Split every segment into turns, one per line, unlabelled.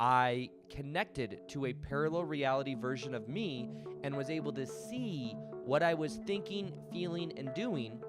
I connected to a parallel reality version of me and was able to see what I was thinking, feeling, and doing.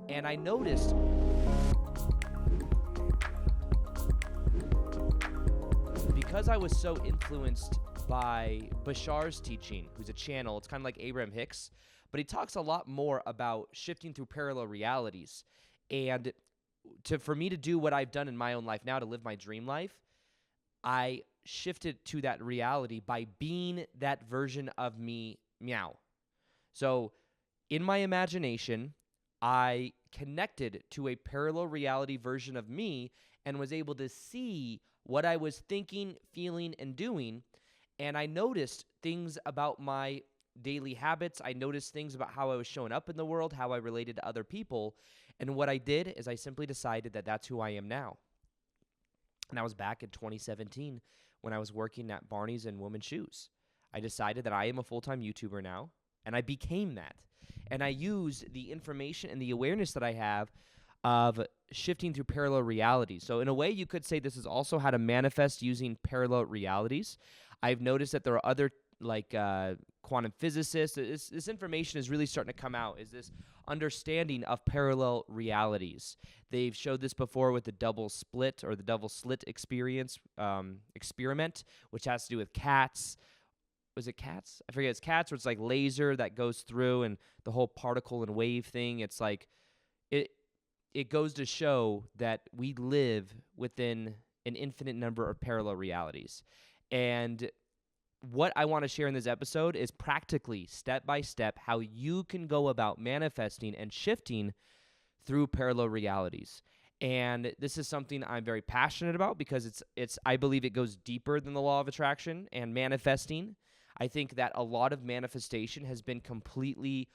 And I noticed because I was so influenced by Bashar's teaching, who's a channel, it's kind of like Abraham Hicks, but he talks a lot more about shifting through parallel realities. And for me to do what I've done in my own life now, to live my dream life, I shifted to that reality by being that version of me, meow. So in my imagination, I connected to a parallel reality version of me and was able to see what I was thinking, feeling, and doing. And I noticed things about my daily habits. I noticed things about how I was showing up in the world, how I related to other people. And what I did is I simply decided that that's who I am now. And I was back in 2017 when I was working at Barney's and Women's Shoes. I decided that I am a full-time YouTuber now, and I became that. And I used the information and the awareness that I have of shifting through parallel realities. So in a way, you could say this is also how to manifest using parallel realities. I've noticed that there are other quantum physicists. This information is really starting to come out, is this understanding of parallel realities. They've showed this before with the double split or the double slit experiment, which has to do with cats. Was it cats? I forget. It's cats, where it's like laser that goes through and the whole particle and wave thing. It's like it goes to show that we live within an infinite number of parallel realities. And what I want to share in this episode is practically, step by step, how you can go about manifesting and shifting through parallel realities. And this is something I'm very passionate about because I believe it goes deeper than the law of attraction and manifesting. I think that a lot of manifestation has been completely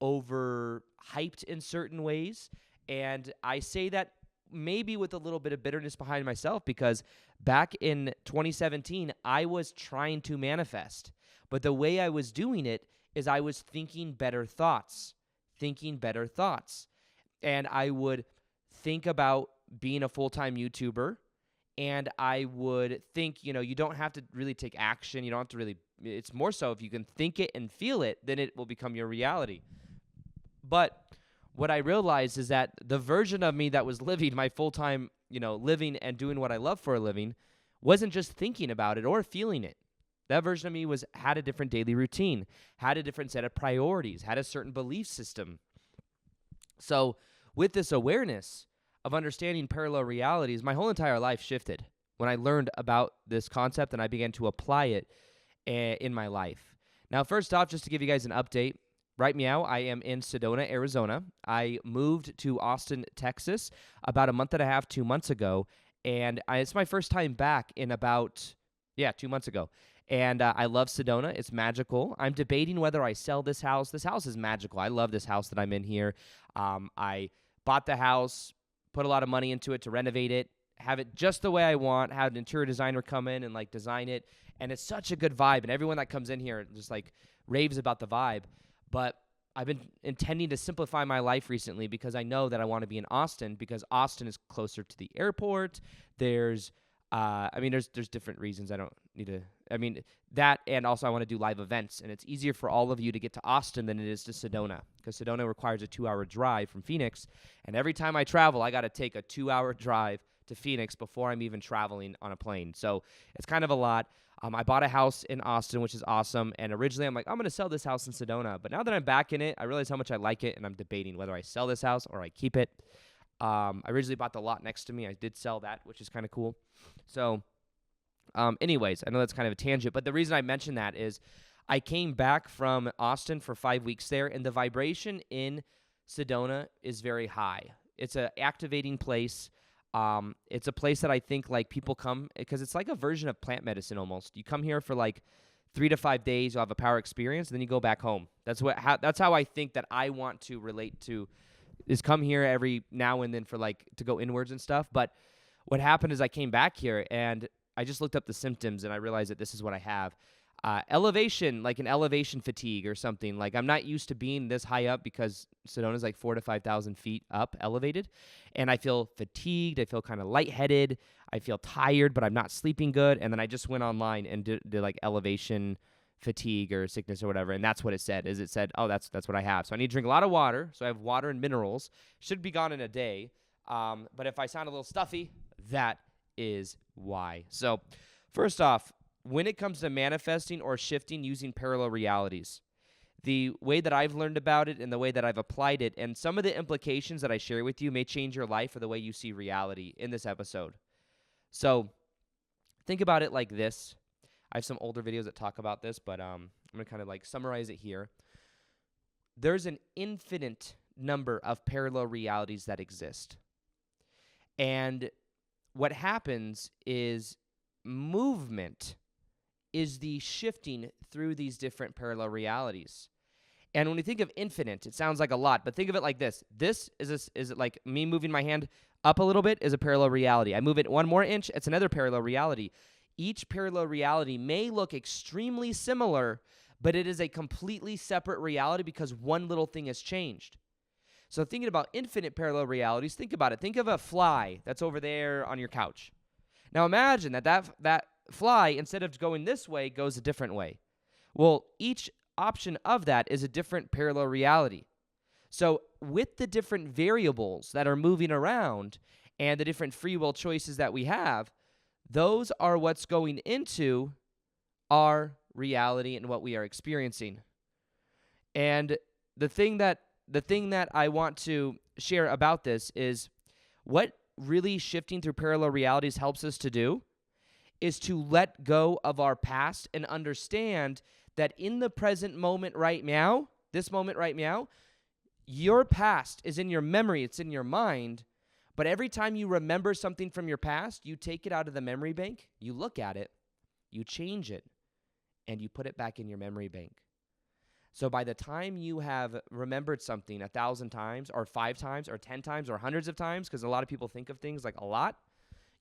overhyped in certain ways. And I say that maybe with a little bit of bitterness behind myself, because back in 2017, I was trying to manifest. But the way I was doing it is I was thinking better thoughts. And I would think about being a full-time YouTuber, and I would think, you don't have to really take action. You don't have to really, it's more so if you can think it and feel it, then it will become your reality. But what I realized is that the version of me that was living my full-time, living and doing what I love for a living wasn't just thinking about it or feeling it. That version of me had a different daily routine, had a different set of priorities, had a certain belief system. So with this awareness of understanding parallel realities, my whole entire life shifted when I learned about this concept and I began to apply it in my life. Now, first off, just to give you guys an update, right meow, I am in Sedona, Arizona. I moved to Austin, Texas about a month and a half, 2 months ago, and it's my first time back in about, 2 months ago. And I love Sedona. It's magical. I'm debating whether I sell this house. This house is magical. I love this house that I'm in here. I bought the house, put a lot of money into it to renovate it, have it just the way I want, have an interior designer come in and design it, and it's such a good vibe, and everyone that comes in here just raves about the vibe. But I've been intending to simplify my life recently because I know that I want to be in Austin because Austin is closer to the airport. There's different reasons. I don't need to. That, and also I want to do live events, and it's easier for all of you to get to Austin than it is to Sedona because Sedona requires a 2-hour drive from Phoenix, and every time I travel, I got to take a 2-hour drive to Phoenix before I'm even traveling on a plane. So it's kind of a lot. I bought a house in Austin, which is awesome, and originally I'm like, I'm going to sell this house in Sedona, but now that I'm back in it, I realize how much I like it, and I'm debating whether I sell this house or I keep it. I originally bought the lot next to me. I did sell that, which is kind of cool. So anyways, I know that's kind of a tangent, but the reason I mention that is I came back from Austin for 5 weeks there, and the vibration in Sedona is very high. It's an activating place. It's a place that I think people come because it's like a version of plant medicine almost. You come here for 3 to 5 days, you'll have a power experience, and then you go back home. That's how I think that I want to relate to, is come here every now and then for to go inwards and stuff. But what happened is I came back here and I just looked up the symptoms and I realized that this is what I have. elevation, like an elevation fatigue or something. Like I'm not used to being this high up because Sedona is like 4,000 to 5,000 feet up elevated. And I feel fatigued. I feel kind of lightheaded. I feel tired, but I'm not sleeping good. And then I just went online and did like elevation fatigue or sickness or whatever. And that's what it said, is it said, oh, that's what I have. So I need to drink a lot of water. So I have water and minerals. Should be gone in a day. But if I sound a little stuffy, that is why. So first off, when it comes to manifesting or shifting using parallel realities, the way that I've learned about it and the way that I've applied it and some of the implications that I share with you may change your life or the way you see reality in this episode. So think about it like this. I have some older videos that talk about this, but I'm going to kind of like summarize it here. There's an infinite number of parallel realities that exist. And what happens is movement is the shifting through these different parallel realities. And when you think of infinite, it sounds like a lot, but think of it like this. This is it like me moving my hand up a little bit is a parallel reality. I move it 1 more inch, it's another parallel reality. Each parallel reality may look extremely similar, but it is a completely separate reality because one little thing has changed. So thinking about infinite parallel realities, think about it. Think of a fly that's over there on your couch. Now imagine that fly, instead of going this way, goes a different way. Well, each option of that is a different parallel reality. So with the different variables that are moving around and the different free will choices that we have, those are what's going into our reality and what we are experiencing. And the thing that I want to share about this is what really shifting through parallel realities helps us to do is to let go of our past and understand that in the present moment right now, this moment right now, your past is in your memory, it's in your mind, but every time you remember something from your past, you take it out of the memory bank, you look at it, you change it, and you put it back in your memory bank. So by the time you have remembered something 1,000 times or 5 times or 10 times or hundreds of times, because a lot of people think of things like a lot,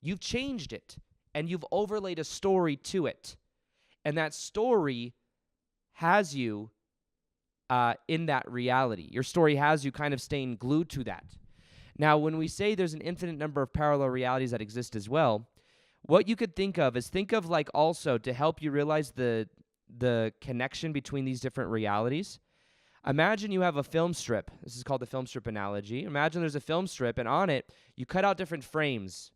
you've changed it and you've overlaid a story to it. And that story has you in that reality. Your story has you kind of staying glued to that. Now, when we say there's an infinite number of parallel realities that exist as well, what you could think of like also to help you realize the connection between these different realities. Imagine you have a film strip. This is called the film strip analogy. Imagine there's a film strip, and on it, you cut out different frames.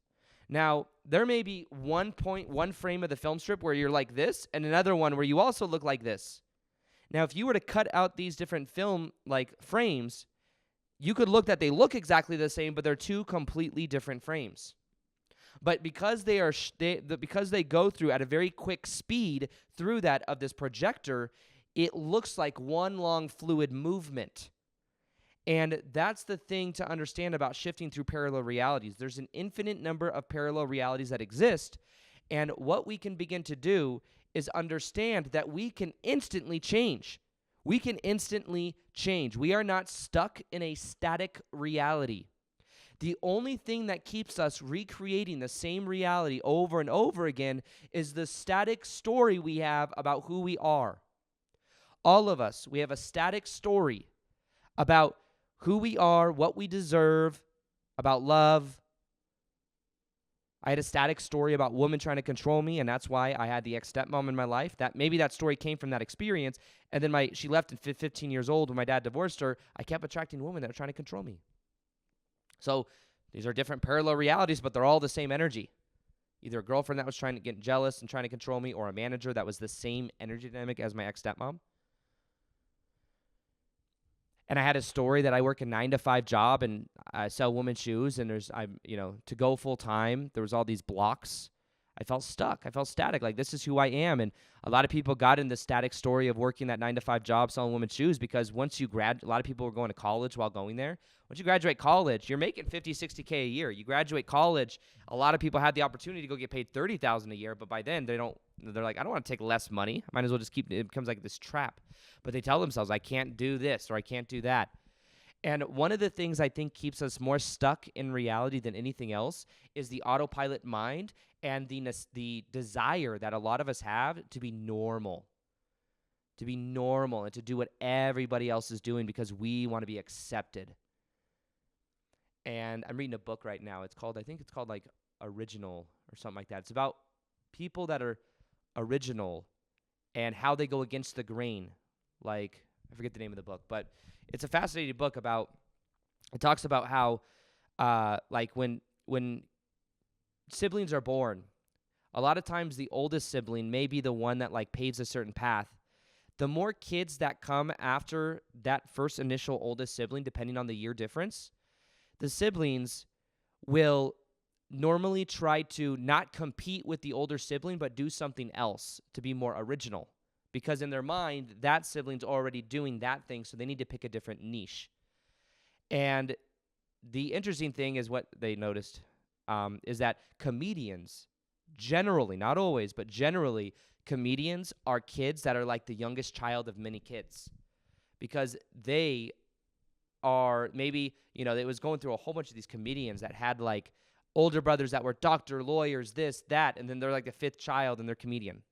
Now, there may be one frame of the film strip where you're like this, and another one where you also look like this. Now, if you were to cut out these different film frames, you could look that they look exactly the same, but they're 2 completely different frames. But because because they go through at a very quick speed through that of this projector, it looks like one long fluid movement. And that's the thing to understand about shifting through parallel realities. There's an infinite number of parallel realities that exist, and what we can begin to do is understand that we can instantly change. We can instantly change. We are not stuck in a static reality. The only thing that keeps us recreating the same reality over and over again is the static story we have about who we are. All of us, we have a static story about who we are, what we deserve, about love. I had a static story about women trying to control me, and that's why I had the ex-stepmom in my life. Maybe that story came from that experience, and then she left at 15 years old when my dad divorced her. I kept attracting women that were trying to control me. So these are different parallel realities, but they're all the same energy. Either a girlfriend that was trying to get jealous and trying to control me, or a manager that was the same energy dynamic as my ex-stepmom. And I had a story that I work a 9-to-5 job and I sell women's shoes, and to go full time, there was all these blocks. I felt stuck. I felt static. Like, this is who I am. And a lot of people got in the static story of working that 9-to-5 job selling women's shoes because once you a lot of people were going to college while going there. Once you graduate college, you're making $50,000, $60,000 a year. You graduate college, a lot of people had the opportunity to go get paid $30,000 a year, but by then they're like, I don't want to take less money. I might as well just it becomes like this trap. But they tell themselves, I can't do this or I can't do that. And one of the things I think keeps us more stuck in reality than anything else is the autopilot mind and the desire that a lot of us have to be normal. to be normal, and to do what everybody else is doing because we want to be accepted. And I'm reading a book right now. I think it's called like Original or something like that. It's about people that are original and how they go against the grain. Like, I forget the name of the book, but it's a fascinating book it talks about how, like when siblings are born, a lot of times the oldest sibling may be the one that like paves a certain path. The more kids that come after that first initial oldest sibling, depending on the year difference, the siblings will normally try to not compete with the older sibling, but do something else to be more original. Because in their mind, that sibling's already doing that thing, so they need to pick a different niche. And the interesting thing is what they noticed is that comedians, generally, not always, but generally, comedians are kids that are like the youngest child of many kids. Because they are maybe, it was going through a whole bunch of these comedians that had like older brothers that were doctor, lawyers, this, that, and then they're like the fifth child and they're comedian,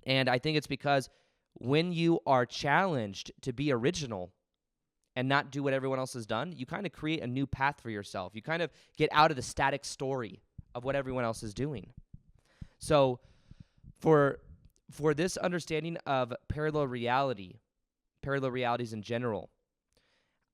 And I think it's because when you are challenged to be original and not do what everyone else has done, you kind of create a new path for yourself. You kind of get out of the static story of what everyone else is doing. So for this understanding of parallel realities in general,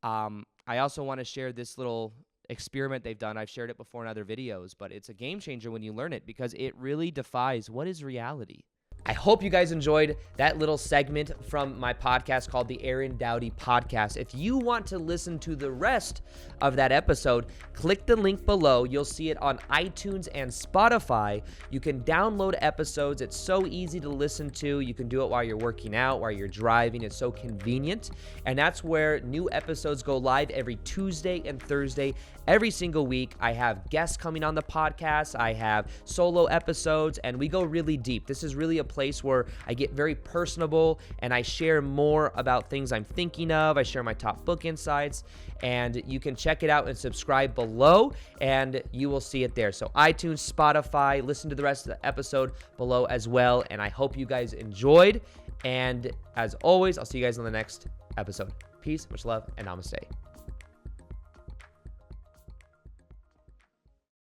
I also want to share this little experiment they've done. I've shared it before in other videos, but it's a game changer when you learn it because it really defies what is reality. I hope you guys enjoyed that little segment from my podcast called the Aaron Doughty Podcast. If you want to listen to the rest of that episode, click the link below. You'll see it on iTunes and Spotify. You can download episodes. It's so easy to listen to. You can do it while you're working out, while you're driving. It's so convenient. And that's where new episodes go live every Tuesday and Thursday. Every single week, I have guests coming on the podcast. I have solo episodes, and we go really deep. This is really a place where I get very personable, and I share more about things I'm thinking of. I share my top book insights, and you can check it out and subscribe below, and you will see it there. So iTunes, Spotify, listen to the rest of the episode below as well, and I hope you guys enjoyed. And as always, I'll see you guys on the next episode. Peace, much love, and namaste.